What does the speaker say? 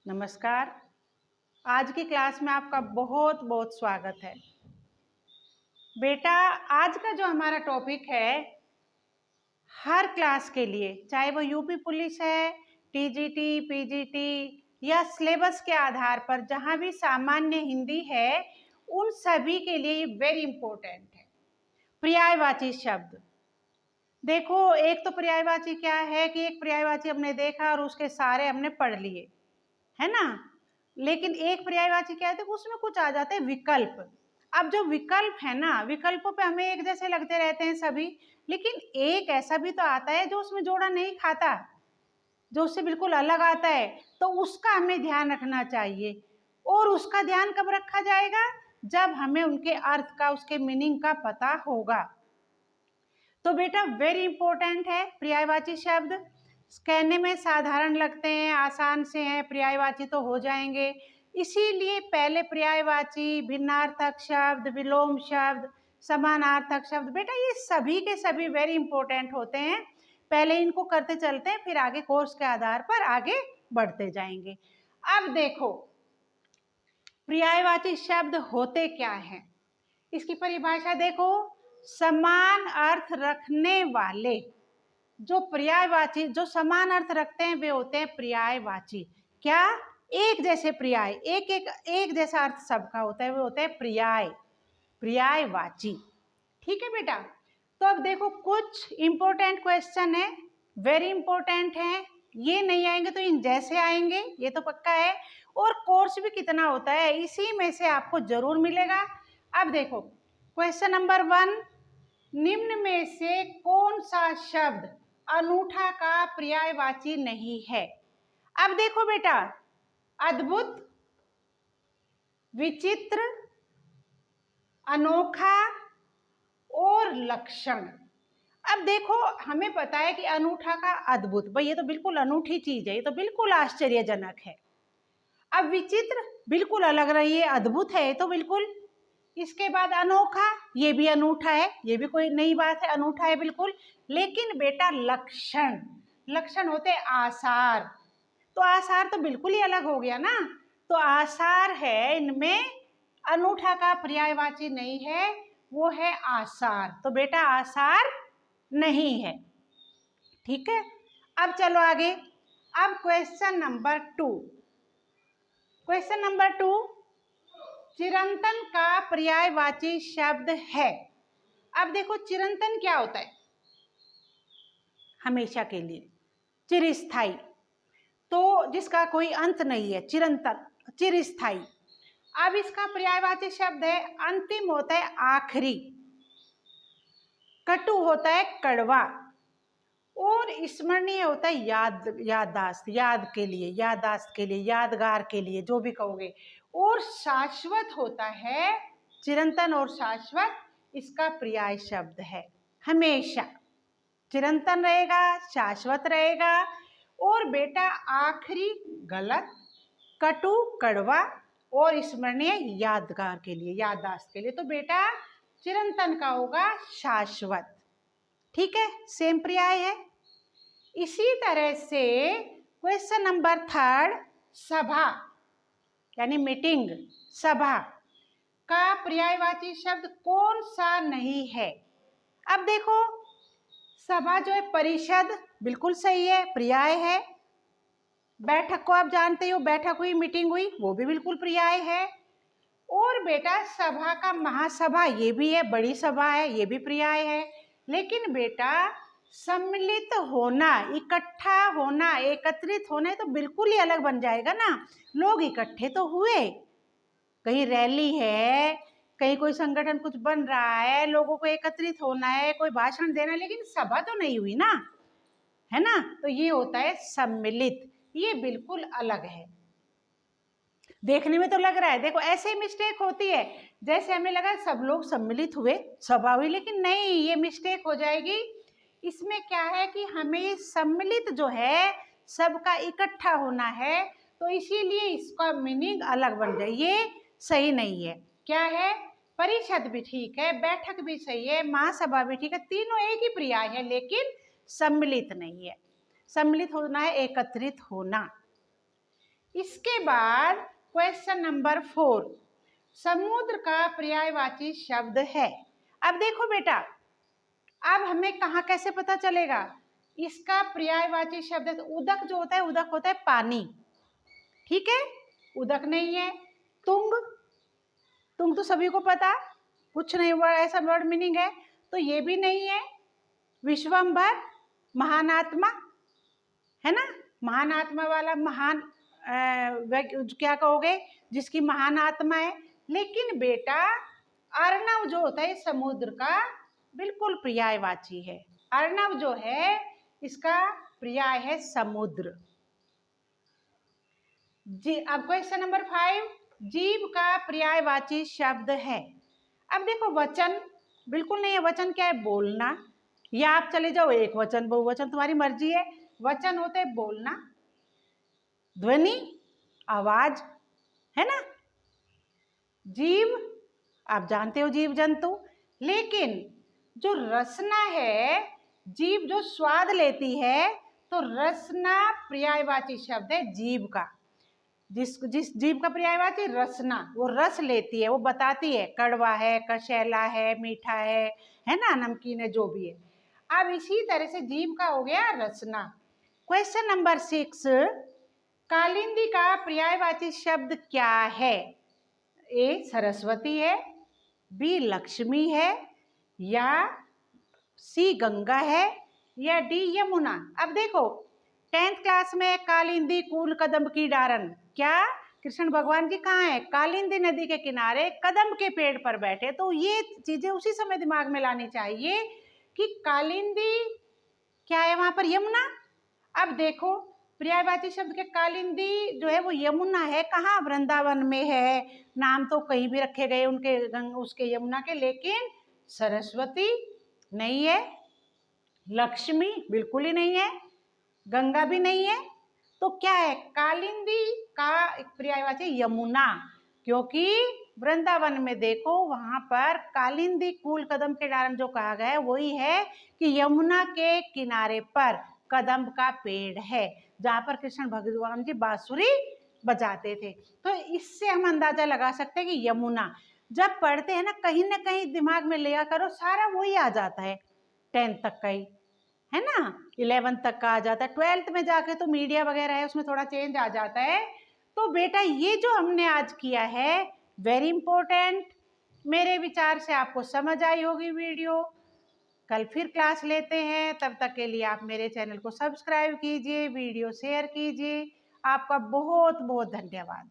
नमस्कार। आज की क्लास में आपका बहुत बहुत स्वागत है। बेटा, आज का जो हमारा टॉपिक है हर क्लास के लिए, चाहे वो यूपी पुलिस है, टीजीटी, पीजीटी या सिलेबस के आधार पर जहां भी सामान्य हिंदी है, उन सभी के लिए ये वेरी इंपॉर्टेंट है। पर्यायवाची शब्द देखो, एक तो पर्यायवाची क्या है कि एक पर्यायवाची हमने देखा और उसके सारे हमने पढ़ लिए, है ना। लेकिन एक पर्यायवाची क्या है, तो उसमें कुछ आ जाते हैं विकल्प। अब जो विकल्प है ना, विकल्पों पे हमें एक जैसे लगते रहते हैं सभी, लेकिन एक ऐसा भी तो आता है जो उसमें जोड़ा नहीं खाता, जो उससे बिल्कुल अलग आता है, तो उसका हमें ध्यान रखना चाहिए। और उसका ध्यान कब रखा जाएगा? जब हमें उनके अर्थ का, उसके मीनिंग का पता होगा। तो बेटा वेरी इंपॉर्टेंट है पर्यायवाची शब्द। कहने में साधारण लगते हैं, आसान से हैं, पर्यायवाची तो हो जाएंगे। इसीलिए पहले पर्यायवाची, भिन्नार्थक शब्द, विलोम शब्द, समानार्थक शब्द, बेटा ये सभी के सभी वेरी इंपॉर्टेंट होते हैं। पहले इनको करते चलते हैं, फिर आगे कोर्स के आधार पर आगे बढ़ते जाएंगे। अब देखो पर्यायवाची शब्द होते क्या हैं, इसकी परिभाषा देखो। समान अर्थ रखने वाले जो पर्यायवाची, जो समान अर्थ रखते हैं, वे होते हैं पर्यायवाची। क्या? एक जैसे पर्याय, एक जैसा अर्थ सबका होता है, वे होते हैं पर्यायवाची। ठीक है बेटा। तो अब देखो कुछ इंपॉर्टेंट क्वेश्चन है, वेरी इंपॉर्टेंट है। ये नहीं आएंगे तो इन जैसे आएंगे, ये तो पक्का है। और कोर्स भी कितना होता है, इसी में से आपको जरूर मिलेगा। अब देखो क्वेश्चन नंबर 1, निम्न में से कौन सा शब्द अनूठा का पर्यायवाची नहीं है? अब देखो बेटा, अद्भुत, विचित्र, अनोखा और लक्षण। अब देखो हमें पता है कि अनूठा का अद्भुत, भाई ये तो बिल्कुल अनूठी चीज है, ये तो बिल्कुल आश्चर्यजनक है। अब विचित्र बिल्कुल अलग रही है, अद्भुत है तो बिल्कुल। इसके बाद अनोखा, ये भी अनूठा है, ये भी कोई नई बात है, अनूठा है बिल्कुल। लेकिन बेटा लक्षण, लक्षण होते आसार, तो आसार तो बिल्कुल ही अलग हो गया ना। तो आसार है इनमें, अनूठा का पर्यायवाची नहीं है, वो है आसार। तो बेटा आसार नहीं है। ठीक है। अब चलो आगे। अब क्वेश्चन नंबर 2, क्वेश्चन नंबर 2, चिरंतन का पर्यायवाची शब्द है। अब देखो चिरंतन क्या होता है? हमेशा के लिए, चिरस्थाई, तो जिसका कोई अंत नहीं है, चिरंतन, चिरस्थाई। अब इसका पर्यायवाची शब्द है, अंतिम होता है आखिरी, कटु होता है कड़वा, और स्मरणीय होता है याददाश्त, याददाश्त के लिए, यादगार के लिए, जो भी कहोगे। और शाश्वत होता है, चिरंतन और शाश्वत इसका पर्याय शब्द है। हमेशा चिरंतन रहेगा, शाश्वत रहेगा। और बेटा आखिरी गलत, कटु कड़वा, और स्मरणीय यादगार के लिए, याददाश्त के लिए। तो बेटा चिरंतन का होगा शाश्वत। ठीक है, सेम पर्याय है। इसी तरह से क्वेश्चन नंबर 3, सभा यानी मीटिंग, सभा का पर्यायवाची शब्द कौन सा नहीं है? अब देखो सभा जो है परिषद, बिल्कुल सही है, पर्याय है। बैठक को आप जानते हो, बैठक हुई, मीटिंग हुई, वो भी बिल्कुल पर्याय है। और बेटा सभा का महासभा, ये भी है, बड़ी सभा है, ये भी पर्याय है। लेकिन बेटा सम्मिलित होना, इकट्ठा होना, एकत्रित होना, तो बिल्कुल ही अलग बन जाएगा ना। लोग इकट्ठे तो हुए, कहीं रैली है, कहीं कोई संगठन कुछ बन रहा है, लोगों को एकत्रित होना है, कोई भाषण देना है, लेकिन सभा तो नहीं हुई ना, है ना। तो ये होता है सम्मिलित, ये बिल्कुल अलग है। देखने में तो लग रहा है, देखो ऐसे मिस्टेक होती है, जैसे हमें लगा सब लोग सम्मिलित हुए, सभा हुई, लेकिन नहीं, ये मिस्टेक हो जाएगी। इसमें क्या है कि हमें सम्मिलित जो है, सबका इकट्ठा होना है, तो इसीलिए इसका मीनिंग अलग बन जाए, ये सही नहीं है। क्या है? परिषद भी ठीक है, बैठक भी सही है, महासभा भी ठीक है, तीनों एक ही पर्याय है, लेकिन सम्मिलित नहीं है। सम्मिलित होना है एकत्रित होना। इसके बाद क्वेश्चन नंबर 4, समुद्र का पर्यायवाची शब्द है। अब देखो बेटा, अब हमें कहाँ कैसे पता चलेगा इसका पर्यायवाची शब्द है? तो उदक जो होता है, उदक होता है पानी, ठीक है, उदक नहीं है। तुंग, तुंग तो सभी को पता, कुछ नहीं हुआ ऐसा वर्ड मीनिंग है, तो ये भी नहीं है। विश्वम्भर, महान आत्मा, है ना, महान आत्मा वाला महान क्या कहोगे, जिसकी महान आत्मा है। लेकिन बेटा अर्णव जो होता है समुद्र का बिल्कुल पर्यायवाची है। अर्णव जो है इसका पर्याय है समुद्र। जी, अब क्वेश्चन नंबर 5, जीव का पर्यायवाची शब्द है। अब देखो वचन बिल्कुल नहीं है। वचन क्या है? बोलना, या आप चले जाओ एक वचन बहुवचन, तुम्हारी मर्जी है। वचन होते हैं बोलना, ध्वनि, आवाज, है ना। जीव आप जानते हो, जीव जंतु। लेकिन जो रसना है, जीव जो स्वाद लेती है, तो रसना पर्यायवाची शब्द है जीव का। जिस जीव का पर्यायवाची रसना, वो रस लेती है, वो बताती है कड़वा है, कशैला है, मीठा है ना, नमकीन है, जो भी है। अब इसी तरह से जीव का हो गया रसना। क्वेश्चन नंबर 6, कालिंदी का पर्यायवाची शब्द क्या है? ए सरस्वती है, बी लक्ष्मी है, या सी गंगा है, या डी यमुना। अब देखो 10th क्लास में कालिंदी कूल कदम की डारन, क्या कृष्ण भगवान जी कहाँ है? कालिंदी नदी के किनारे कदम के पेड़ पर बैठे। तो ये चीजें उसी समय दिमाग में लानी चाहिए कि कालिंदी क्या है वहां पर? यमुना। अब देखो पर्यायवाची शब्द के कालिंदी जो है वो यमुना है। कहाँ? वृंदावन में है। नाम तो कहीं भी रखे गए उनके उसके यमुना के, लेकिन सरस्वती नहीं है, लक्ष्मी बिल्कुल ही नहीं है, गंगा भी नहीं है। तो क्या है? कालिंदी का एक पर्यायवाची यमुना, क्योंकि वृंदावन में देखो वहां पर कालिंदी कूल कदम के डारन जो कहा गया है वही है कि यमुना के किनारे पर कदम का पेड़ है, जहां पर कृष्ण भगवान जी बांसुरी बजाते थे। तो इससे हम अंदाजा लगा सकते हैं कि यमुना, जब पढ़ते हैं ना कहीं दिमाग में लिया करो, सारा वही आ जाता है 10th तक का ही, है ना, 11th तक का आ जाता है। 12th में जाके तो मीडिया वगैरह है, उसमें थोड़ा चेंज आ जाता है। तो बेटा ये जो हमने आज किया है वेरी इंपॉर्टेंट, मेरे विचार से आपको समझ आई होगी वीडियो। कल फिर क्लास लेते हैं, तब तक के लिए आप मेरे चैनल को सब्सक्राइब कीजिए, वीडियो शेयर कीजिए। आपका बहुत बहुत धन्यवाद।